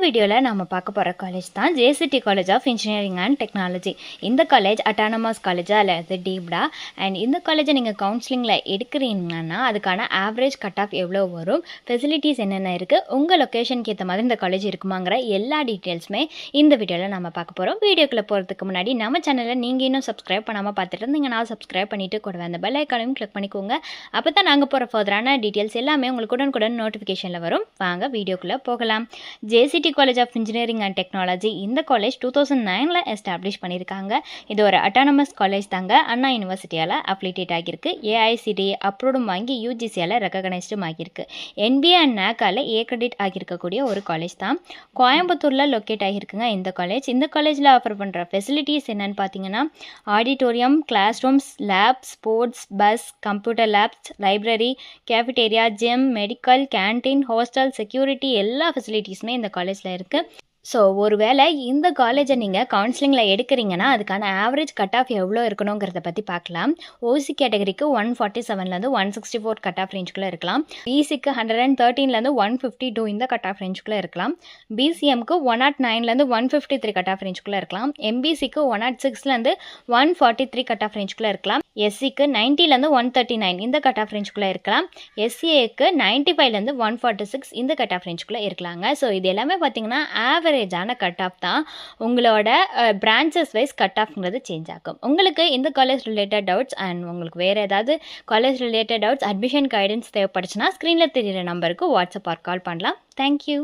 வீடியோவில் நம்ம பார்க்க போகிற காலேஜ் தான் JCT college of engineering and technology. இந்த காலேஜ் அட்டானமஸ் காலேஜாக அல்லது டீப்டா. அண்ட் இந்த காலேஜை நீங்கள் கவுன்சிலிங்கில் எடுக்கிறீங்கன்னா அதுக்கான ஆவரேஜ் கட் ஆஃப் எவ்வளோ வரும், ஃபெசிலிட்டிஸ் என்னென்ன இருக்குது, உங்கள் லொக்கேஷனுக்கு ஏற்ற மாதிரி இந்த காலேஜ் இருக்குமாங்கிற எல்லா டீட்டெயில்ஸுமே இந்த வீடியோவில் நம்ம பார்க்க போகிறோம். வீடியோக்குள்ளே போகிறதுக்கு முன்னாடி நம்ம சேனலில் நீங்கள் இன்னும் சப்ஸ்கிரைப் பண்ணாமல் பார்த்துட்டு இருந்தீங்கன்னா சப்ஸ்கிரைப் பண்ணிவிட்டு கூட அந்த பெல் ஐக்கானையும் கிளிக் பண்ணிக்கோங்க. அப்போ தான் நாங்கள் போகிற ஃபர்தரான டீட்டெயில்ஸ் எல்லாமே உங்களுக்கு உடனுக்குடன் நோட்டிஃபிகேஷனில் வரும். வாங்க வீடியோக்குள்ளே போகலாம். JCT college of engineering and technology இந்த காலேஜ் 2009 எஸ்டாப்ளிஷ் பண்ணியிருக்காங்க. இது ஒரு அட்டானமஸ் காலேஜ் தாங்க. அண்ணா யூனிவர்சிட்டியால் அப்ளிகேட் ஆகியிருக்கு. ஏஐசிடிஏ அப்ரூவ்டும் வாங்கி யூஜிசியால் ரெக்கக்னைஸ்டும் ஆகியிருக்கு. என்பிஏ அண்ட் நேக்கால் ஏ கிரெடிட் ஆகியிருக்கக்கூடிய ஒரு காலேஜ் தான். கோயம்புத்தூரில் லொக்கேட் ஆகியிருக்குங்க இந்த காலேஜ். இந்த காலேஜில் ஆஃபர் பண்ணுற ஃபெசிலிட்டிஸ் என்னென்னு பார்த்தீங்கன்னா auditorium, class rooms, lab, sports, bus, computer labs, library, cafeteria, gym, medical, canteen, hostel, security எல்லா ஃபெசிலிட்டிஸுமே இந்த காலேஜில் இருக்குது. ஸோ ஒருவேளை இந்த காலேஜை நீங்கள் கவுன்சிலிங்கில் எடுக்கிறீங்கன்னா அதுக்கான ஆவரேஜ் கட் ஆஃப் எவ்வளோ இருக்கணுங்கிறத பற்றி பார்க்கலாம். ஓசி கேட்டகரிக்கு 147லேருந்து 164 கட் ஆஃப் ரேஞ்சுக்குள்ளே இருக்கலாம். பிசிக்கு 113லேருந்து 152 இந்த கட் ஆஃப் ரேஞ்சுக்குள்ளே இருக்கலாம். பிசிஎம்க்கு 109லேருந்து 153 கட் ஆஃப் ரேஞ்சுக்குள்ளே இருக்கலாம். எம்பிசிக்கு 106லேருந்து 143 கட் ஆஃப் ரேஞ்சுக்குள்ளே இருக்கலாம். எஸ்சிக்கு 90லேருந்து 139 இந்த கட் ஆஃப் ரேஞ்சுக்குள்ளே இருக்கலாம். எஸ்சிஏக்கு 95லேருந்து 146 இந்த கட் ஆஃப் ரேஞ்சுக்குள்ளே இருக்கலாங்க. ஸோ இது எல்லாமே பார்த்தீங்கன்னா ஆவரேஜான கட் ஆஃப் தான். உங்களோட பிரான்ச்சஸ் வைஸ் கட் ஆஃப்ங்கிறது சேஞ்ச் ஆகும். உங்களுக்கு இந்த காலேஜ் ரிலேட்டட் டவுட்ஸ் அண்ட் உங்களுக்கு வேறு ஏதாவது college related doubts, admission guidance தேவைப்படுச்சுன்னா ஸ்க்ரீனில் தெரியிற நம்பருக்கு வாட்ஸ்அப் ஆர் கால் பண்ணலாம். தேங்க்யூ.